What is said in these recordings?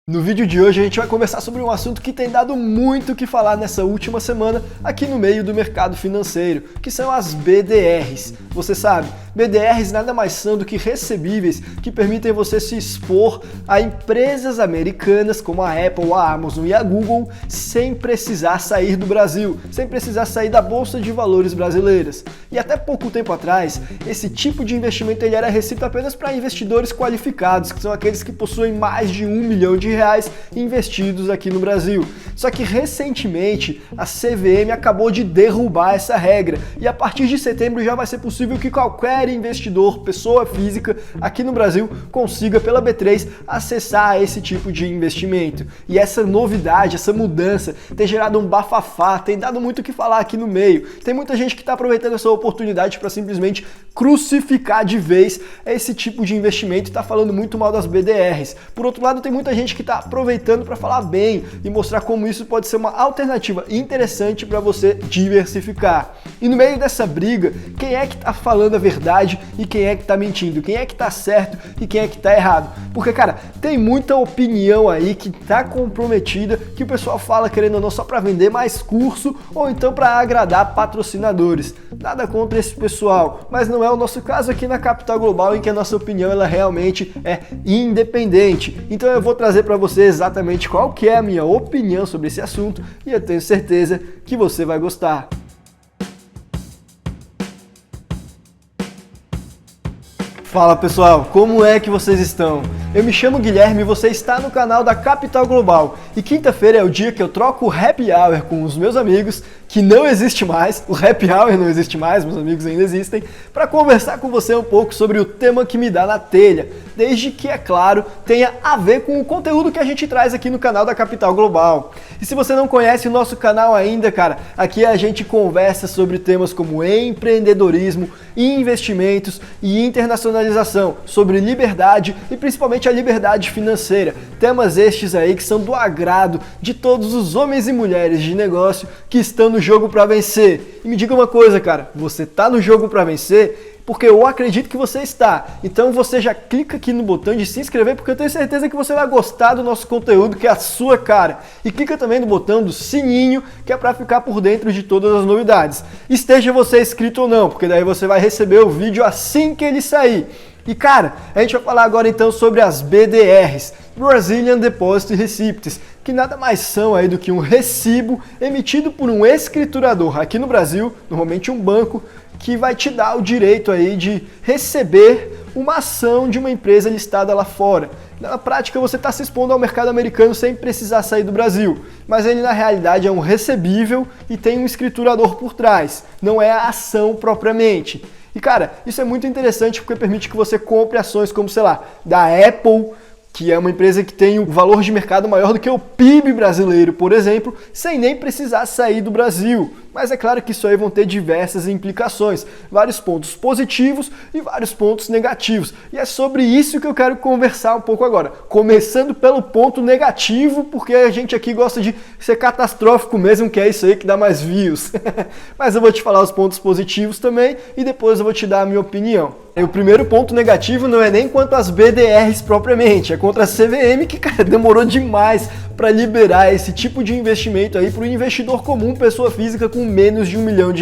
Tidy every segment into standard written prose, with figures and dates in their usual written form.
No vídeo de hoje a gente vai conversar sobre um assunto que tem dado muito o que falar nessa última semana aqui no meio do mercado financeiro, que são as BDRs. Você sabe, BDRs nada mais são do que recebíveis que permitem você se expor a empresas americanas como a Apple, a Amazon e a Google sem precisar sair do Brasil, sem precisar sair da Bolsa de Valores brasileiras. E até pouco tempo atrás, esse tipo de investimento ele era restrito apenas para investidores qualificados, que são aqueles que possuem mais de R$1 milhão investidos aqui no Brasil. Só que recentemente a CVM acabou de derrubar essa regra e a partir de setembro já vai ser possível que qualquer investidor, pessoa física aqui no Brasil consiga pela B3 acessar esse tipo de investimento. E essa novidade, essa mudança tem gerado um bafafá, tem dado muito o que falar aqui no meio. Tem muita gente que está aproveitando essa oportunidade para simplesmente crucificar de vez esse tipo de investimento e está falando muito mal das BDRs. Por outro lado, tem muita gente que está aproveitando para falar bem e mostrar como isso pode ser uma alternativa interessante para você diversificar. E no meio dessa briga, quem é que está falando a verdade e quem é que está mentindo? Quem é que está certo e quem é que está errado? Porque, cara, tem muita opinião aí que está comprometida, que o pessoal fala querendo ou não só para vender mais curso ou então para agradar patrocinadores. Nada contra esse pessoal, mas não é o nosso caso aqui na Capital Global, em que a nossa opinião ela realmente é independente. Então eu vou trazer para você exatamente qual que é a minha opinião sobre esse assunto e eu tenho certeza que você vai gostar. Fala pessoal, como é que vocês estão? Eu me chamo Guilherme e você está no canal da Capital Global. E quinta-feira é o dia que eu troco o Happy Hour com os meus amigos, que não existe mais, o Happy Hour não existe mais, meus amigos ainda existem, para conversar com você um pouco sobre o tema que me dá na telha, desde que, é claro, tenha a ver com o conteúdo que a gente traz aqui no canal da Capital Global. E se você não conhece o nosso canal ainda, cara, aqui a gente conversa sobre temas como empreendedorismo, investimentos e internacionalização, sobre liberdade e principalmente a liberdade financeira. Temas estes aí que são do agrado de todos os homens e mulheres de negócio que estão no jogo para vencer. E me diga uma coisa, cara, você tá no jogo para vencer? Porque eu acredito que você está. Então você já clica aqui no botão de se inscrever, porque eu tenho certeza que você vai gostar do nosso conteúdo, que é a sua cara. E clica também no botão do sininho, que é para ficar por dentro de todas as novidades. Esteja você inscrito ou não, porque daí você vai receber o vídeo assim que ele sair. E cara, a gente vai falar agora então sobre as BDRs, Brazilian Deposit Receipts, que nada mais são aí do que um recibo emitido por um escriturador aqui no Brasil, normalmente um banco, que vai te dar o direito aí de receber uma ação de uma empresa listada lá fora. Na prática, você está se expondo ao mercado americano sem precisar sair do Brasil, mas ele na realidade é um recebível e tem um escriturador por trás, não é a ação propriamente. E cara, isso é muito interessante porque permite que você compre ações como, sei lá, da Apple, que é uma empresa que tem um valor de mercado maior do que o PIB brasileiro, por exemplo, sem nem precisar sair do Brasil. Mas é claro que isso aí vão ter diversas implicações, vários pontos positivos e vários pontos negativos. E é sobre isso que eu quero conversar um pouco agora. Começando pelo ponto negativo, porque a gente aqui gosta de ser catastrófico mesmo, que é isso aí que dá mais views. Mas eu vou te falar os pontos positivos também e depois eu vou te dar a minha opinião. E o primeiro ponto negativo não é nem quanto às BDRs propriamente, é contra a CVM, que, cara, demorou demais para liberar esse tipo de investimento aí para o investidor comum, pessoa física com menos de R$1 milhão.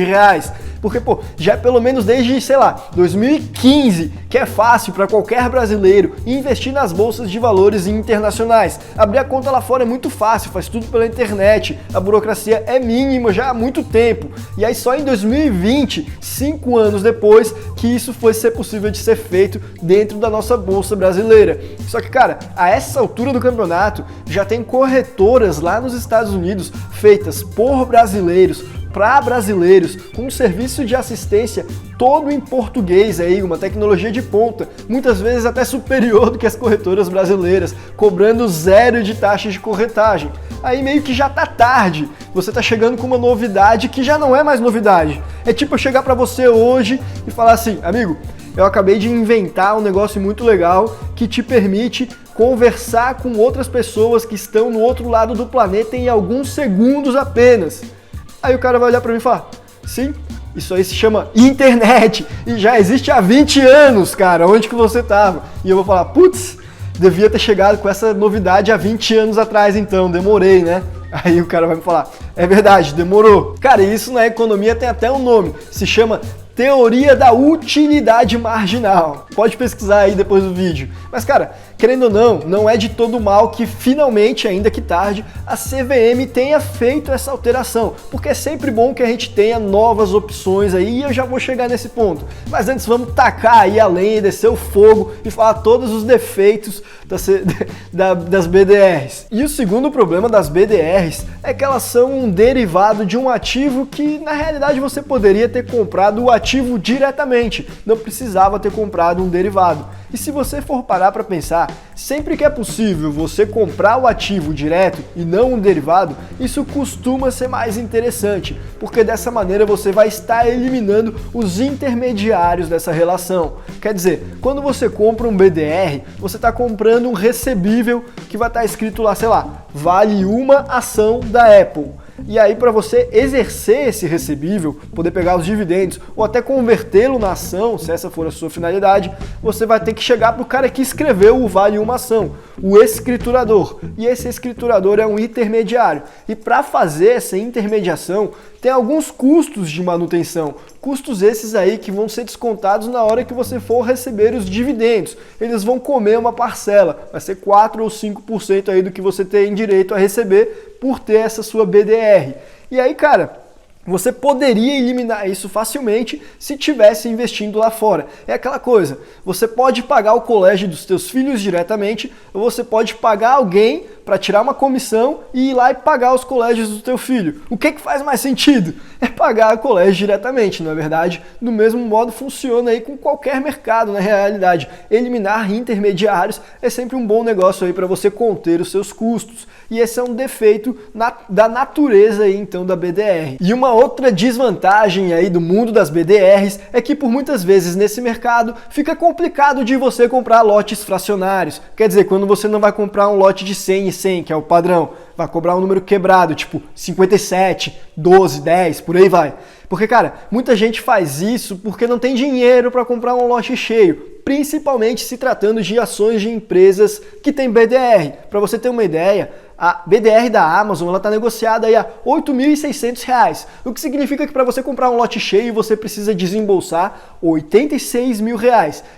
Porque, pô, já pelo menos desde, sei lá, 2015, que é fácil para qualquer brasileiro investir nas bolsas de valores internacionais. Abrir a conta lá fora é muito fácil, faz tudo pela internet, a burocracia é mínima já há muito tempo. E aí só em 2020, 5 anos depois, que isso foi ser possível de ser feito dentro da nossa bolsa brasileira. Só que, cara, a essa altura do campeonato, já tem corretoras lá nos Estados Unidos feitas por brasileiros, para brasileiros, com um serviço de assistência todo em português aí, uma tecnologia de ponta, muitas vezes até superior do que as corretoras brasileiras, cobrando 0 de taxas de corretagem. Aí meio que já tá tarde, você tá chegando com uma novidade que já não é mais novidade. É tipo eu chegar para você hoje e falar assim, amigo, eu acabei de inventar um negócio muito legal que te permite conversar com outras pessoas que estão no outro lado do planeta em alguns segundos apenas. Aí o cara vai olhar pra mim e falar, sim, isso aí se chama internet e já existe há 20 anos, cara, onde que você tava? E eu vou falar, putz, devia ter chegado com essa novidade há 20 anos atrás então, demorei, né? Aí o cara vai me falar, é verdade, demorou. Cara, isso na economia tem até um nome, se chama teoria da utilidade marginal. Pode pesquisar aí depois do vídeo. Mas cara, querendo ou não, não é de todo mal que finalmente, ainda que tarde, a CVM tenha feito essa alteração, porque é sempre bom que a gente tenha novas opções aí, e eu já vou chegar nesse ponto. Mas antes vamos tacar aí a lenha, descer o fogo e falar todos os defeitos das BDRs. E o segundo problema das BDRs é que elas são um derivado de um ativo que na realidade você poderia ter comprado o ativo diretamente, não precisava ter comprado um derivado. E se você for parar para pensar, sempre que é possível você comprar o ativo direto e não um derivado, isso costuma ser mais interessante, porque dessa maneira você vai estar eliminando os intermediários dessa relação. Quer dizer, quando você compra um BDR, você está comprando um recebível que vai estar escrito lá, sei lá, vale uma ação da Apple. E aí, para você exercer esse recebível, poder pegar os dividendos ou até convertê-lo na ação, se essa for a sua finalidade, você vai ter que chegar para o cara que escreveu o vale uma ação, o escriturador. E esse escriturador é um intermediário. E para fazer essa intermediação, tem alguns custos de manutenção. Custos esses aí que vão ser descontados na hora que você for receber os dividendos. Eles vão comer uma parcela, vai ser 4 ou 5% aí do que você tem direito a receber por ter essa sua BDR. E aí, cara, você poderia eliminar isso facilmente se tivesse investindo lá fora. É aquela coisa, você pode pagar o colégio dos seus filhos diretamente, ou você pode pagar alguém para tirar uma comissão e ir lá e pagar os colégios do teu filho. O que faz mais sentido? É pagar o colégio diretamente, não é verdade? Do mesmo modo funciona aí com qualquer mercado, na realidade. Eliminar intermediários é sempre um bom negócio aí para você conter os seus custos. E esse é um defeito da natureza aí, então, da BDR. E uma outra desvantagem aí do mundo das BDRs é que por muitas vezes nesse mercado fica complicado de você comprar lotes fracionários. Quer dizer, quando você não vai comprar um lote de 100 e 100, que é o padrão, vai cobrar um número quebrado, tipo 57, 12, 10, por aí vai. Porque, cara, muita gente faz isso porque não tem dinheiro para comprar um lote cheio, principalmente se tratando de ações de empresas que têm BDR. Para você ter uma ideia, a BDR da Amazon está negociada aí a R$ 8.600, o que significa que para você comprar um lote cheio você precisa desembolsar R$ 86 mil.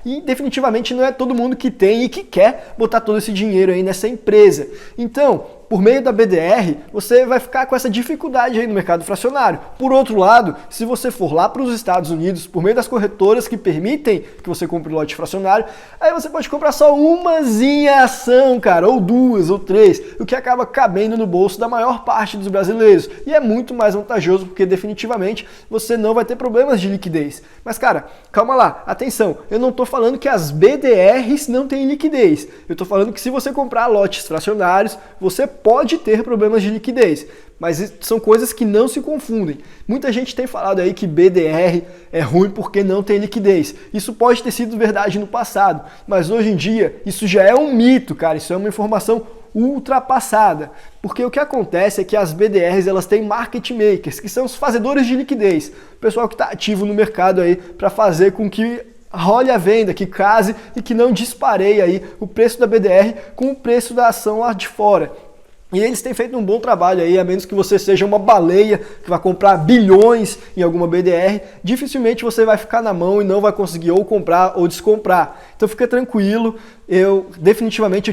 E definitivamente não é todo mundo que tem e que quer botar todo esse dinheiro aí nessa empresa. Então, por meio da BDR, você vai ficar com essa dificuldade aí no mercado fracionário. Por outro lado, se você for lá para os Estados Unidos, por meio das corretoras que permitem que você compre lote fracionário, aí você pode comprar só umazinha ação, cara, ou duas, ou três, o que acaba cabendo no bolso da maior parte dos brasileiros. E é muito mais vantajoso porque definitivamente você não vai ter problemas de liquidez. Mas, cara, calma lá, atenção, eu não estou falando que as BDRs não têm liquidez. Eu estou falando que se você comprar lotes fracionários, você pode ter problemas de liquidez, mas são coisas que não se confundem. Muita gente tem falado aí que BDR é ruim porque não tem liquidez. Isso pode ter sido verdade no passado, mas hoje em dia isso já é um mito, cara, isso é uma informação ultrapassada, porque o que acontece é que as BDRs elas têm market makers, que são os fazedores de liquidez, o pessoal que está ativo no mercado aí para fazer com que role a venda, que case e que não dispareie aí o preço da BDR com o preço da ação lá de fora. E eles têm feito um bom trabalho aí, a menos que você seja uma baleia que vai comprar bilhões em alguma BDR, dificilmente você vai ficar na mão e não vai conseguir ou comprar ou descomprar. Então fica tranquilo, eu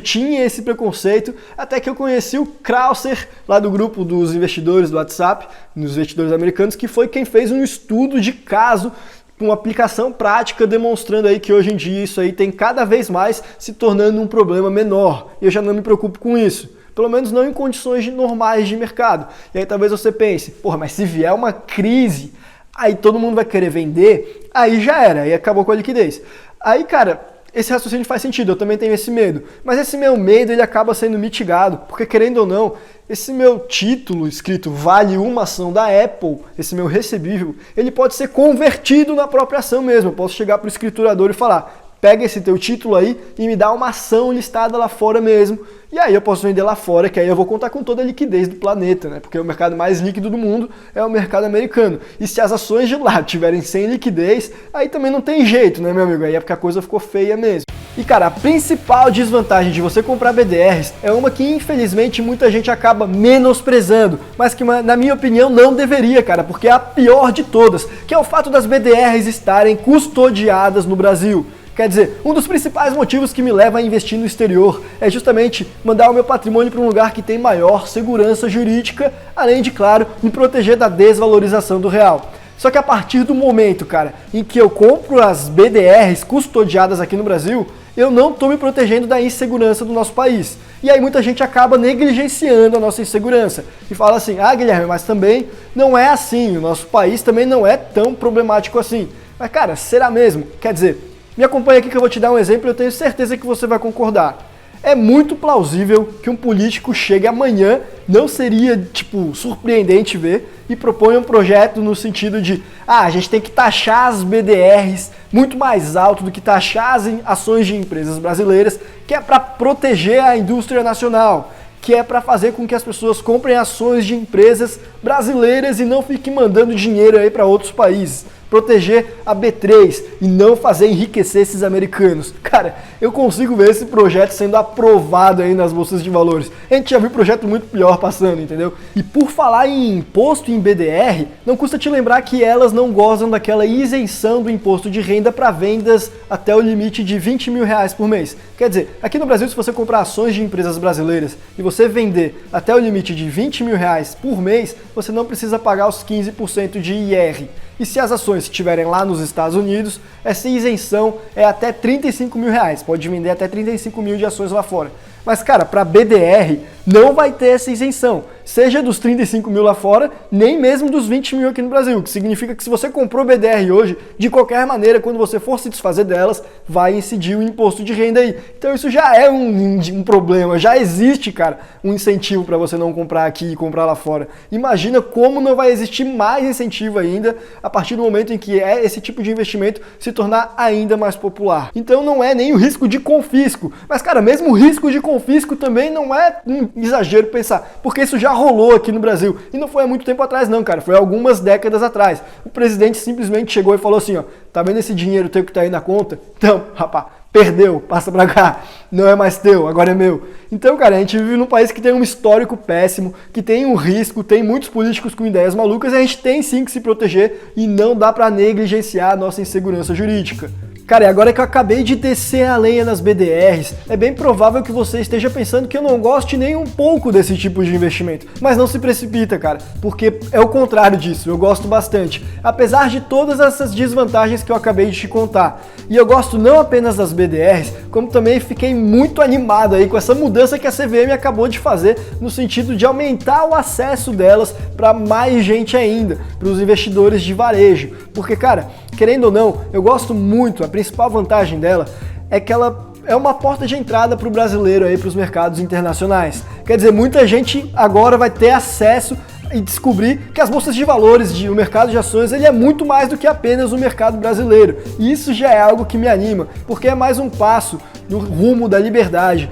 tinha esse preconceito, até que eu conheci o Krauser, lá do grupo dos investidores do WhatsApp, dos investidores americanos, que foi quem fez um estudo de caso com uma aplicação prática demonstrando aí que hoje em dia isso aí tem cada vez mais se tornando um problema menor. E eu já não me preocupo com isso. Pelo menos não em condições normais de mercado. E aí talvez você pense, porra, mas se vier uma crise, aí todo mundo vai querer vender, aí já era, aí acabou com a liquidez. Aí, cara, esse raciocínio faz sentido, eu também tenho esse medo. Mas esse meu medo, ele acaba sendo mitigado, porque querendo ou não, esse meu título escrito vale uma ação da Apple, esse meu recebível, ele pode ser convertido na própria ação mesmo. Eu posso chegar para o escriturador e falar, pega esse teu título aí e me dá uma ação listada lá fora mesmo. E aí eu posso vender lá fora, que aí eu vou contar com toda a liquidez do planeta, né? Porque o mercado mais líquido do mundo é o mercado americano. E se as ações de lá tiverem sem liquidez, aí também não tem jeito, né, meu amigo? Aí é porque a coisa ficou feia mesmo. E cara, a principal desvantagem de você comprar BDRs é uma que infelizmente muita gente acaba menosprezando, mas que na minha opinião não deveria, cara, porque é a pior de todas, que é o fato das BDRs estarem custodiadas no Brasil. Quer dizer, um dos principais motivos que me leva a investir no exterior é justamente mandar o meu patrimônio para um lugar que tem maior segurança jurídica, além de, claro, me proteger da desvalorização do real. Só que a partir do momento, cara, em que eu compro as BDRs custodiadas aqui no Brasil, eu não estou me protegendo da insegurança do nosso país. E aí muita gente acaba negligenciando a nossa insegurança e fala assim, ah, Guilherme, mas também não é assim, o nosso país também não é tão problemático assim. Mas cara, será mesmo? Quer dizer, me acompanha aqui que eu vou te dar um exemplo e eu tenho certeza que você vai concordar. É muito plausível que um político chegue amanhã, não seria, tipo, surpreendente ver, e proponha um projeto no sentido de, a gente tem que taxar as BDRs muito mais alto do que taxar as ações de empresas brasileiras, que é para proteger a indústria nacional, que é para fazer com que as pessoas comprem ações de empresas brasileiras e não fiquem mandando dinheiro aí para outros países. Proteger a B3 e não fazer enriquecer esses americanos. Cara, eu consigo ver esse projeto sendo aprovado aí nas bolsas de valores. A gente já viu projeto muito pior passando, entendeu? E por falar em imposto em BDR, não custa te lembrar que elas não gozam daquela isenção do imposto de renda para vendas até o limite de R$20 mil por mês. Quer dizer, aqui no Brasil, se você comprar ações de empresas brasileiras e você vender até o limite de R$20 mil por mês, você não precisa pagar os 15% de IR. E se as ações estiverem lá nos Estados Unidos, essa isenção é até R$35 mil. Pode vender até 35 mil de ações lá fora. Mas, cara, para BDR não vai ter essa isenção. Seja dos 35 mil lá fora, nem mesmo dos 20 mil aqui no Brasil. O que significa que se você comprou BDR hoje, de qualquer maneira, quando você for se desfazer delas, vai incidir o imposto de renda aí. Então isso já é um problema. Já existe, cara, um incentivo para você não comprar aqui e comprar lá fora. Imagina como não vai existir mais incentivo ainda a partir do momento em que esse tipo de investimento se tornar ainda mais popular. Então não é nem o risco de confisco. Mas, cara, mesmo o risco de confisco também não é um exagero pensar, porque isso já rolou aqui no Brasil. E não foi há muito tempo atrás não, cara, foi há algumas décadas atrás. O presidente simplesmente chegou e falou assim, ó, tá vendo esse dinheiro teu que tá aí na conta? Então, rapaz, perdeu, passa pra cá, não é mais teu, agora é meu. Então, cara, a gente vive num país que tem um histórico péssimo, que tem um risco, tem muitos políticos com ideias malucas, e a gente tem sim que se proteger e não dá pra negligenciar a nossa insegurança jurídica. Cara, e agora que eu acabei de descer a lenha nas BDRs, é bem provável que você esteja pensando que eu não goste nem um pouco desse tipo de investimento. Mas não se precipita, cara, porque é o contrário disso, eu gosto bastante. Apesar de todas essas desvantagens que eu acabei de te contar. E eu gosto não apenas das BDRs, como também fiquei muito animado aí com essa mudança que a CVM acabou de fazer no sentido de aumentar o acesso delas para mais gente ainda, para os investidores de varejo. Porque, cara, querendo ou não, eu gosto muito, a principal vantagem dela é que ela é uma porta de entrada para o brasileiro aí para os mercados internacionais. Quer dizer, muita gente agora vai ter acesso e descobrir que as bolsas de valores, o mercado de ações, ele é muito mais do que apenas o mercado brasileiro. E isso já é algo que me anima, porque é mais um passo no rumo da liberdade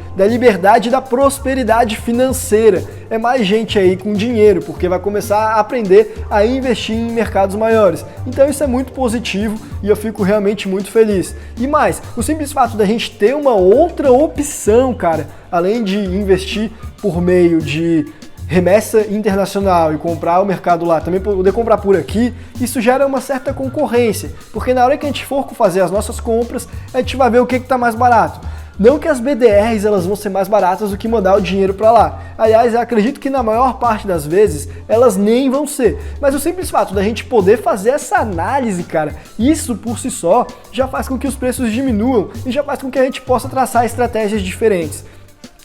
e da prosperidade financeira. É mais gente aí com dinheiro, porque vai começar a aprender a investir em mercados maiores. Então isso é muito positivo e eu fico realmente muito feliz. E mais, o simples fato da gente ter uma outra opção, cara, além de investir por meio de remessa internacional e comprar o mercado lá, também poder comprar por aqui, isso gera uma certa concorrência, porque na hora que a gente for fazer as nossas compras, a gente vai ver o que está mais barato. Não que as BDRs elas vão ser mais baratas do que mandar o dinheiro para lá. Aliás, eu acredito que na maior parte das vezes elas nem vão ser. Mas o simples fato da gente poder fazer essa análise, cara, isso por si só já faz com que os preços diminuam e já faz com que a gente possa traçar estratégias diferentes.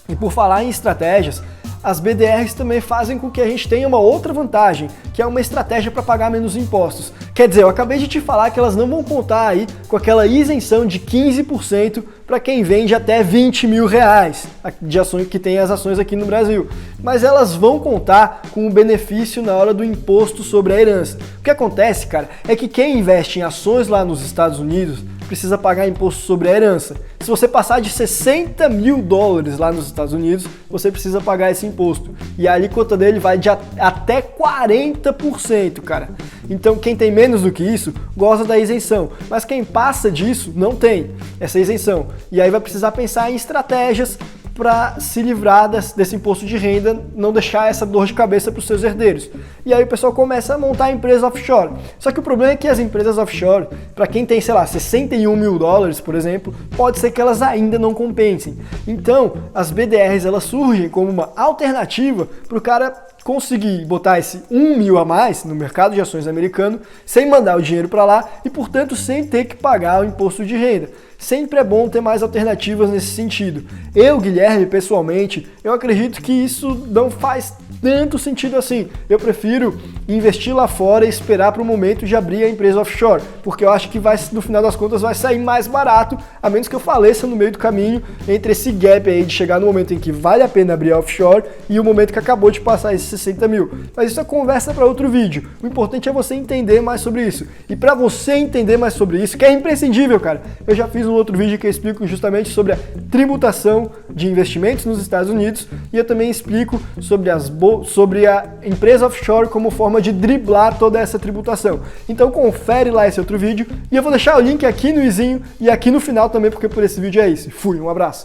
E por falar em estratégias, as BDRs também fazem com que a gente tenha uma outra vantagem, que é uma estratégia para pagar menos impostos. Quer dizer, eu acabei de te falar que elas não vão contar aí com aquela isenção de 15% para quem vende até R$20 mil de ações que tem as ações aqui no Brasil. Mas elas vão contar com o benefício na hora do imposto sobre a herança. O que acontece, cara, é que quem investe em ações lá nos Estados Unidos, precisa pagar imposto sobre a herança. Se você passar de 60 mil dólares lá nos Estados Unidos, você precisa pagar esse imposto. E a alíquota dele vai de até 40%, cara. Então quem tem menos do que isso, goza da isenção. Mas quem passa disso, não tem essa isenção. E aí vai precisar pensar em estratégias para se livrar desse imposto de renda, não deixar essa dor de cabeça para os seus herdeiros. E aí o pessoal começa a montar empresas offshore. Só que o problema é que as empresas offshore, para quem tem, sei lá, 61 mil dólares, por exemplo, pode ser que elas ainda não compensem. Então, as BDRs, elas surgem como uma alternativa para o cara conseguir botar esse 1 mil a mais no mercado de ações americano, sem mandar o dinheiro para lá e, portanto, sem ter que pagar o imposto de renda. Sempre é bom ter mais alternativas nesse sentido. Eu, Guilherme, pessoalmente, eu acredito que isso não faz tanto sentido assim. Eu prefiro investir lá fora e esperar para o momento de abrir a empresa offshore, porque eu acho que no final das contas vai sair mais barato, a menos que eu faleça no meio do caminho entre esse gap aí de chegar no momento em que vale a pena abrir a offshore e o momento que acabou de passar esses 60 mil. Mas isso é conversa para outro vídeo. O importante é você entender mais sobre isso. E para você entender mais sobre isso, que é imprescindível, cara, eu já fiz um outro vídeo que eu explico justamente sobre a tributação de investimentos nos Estados Unidos e eu também explico sobre a empresa offshore como forma de driblar toda essa tributação. Então confere lá esse outro vídeo e eu vou deixar o link aqui no izinho e aqui no final também, porque por esse vídeo é isso. Fui, um abraço.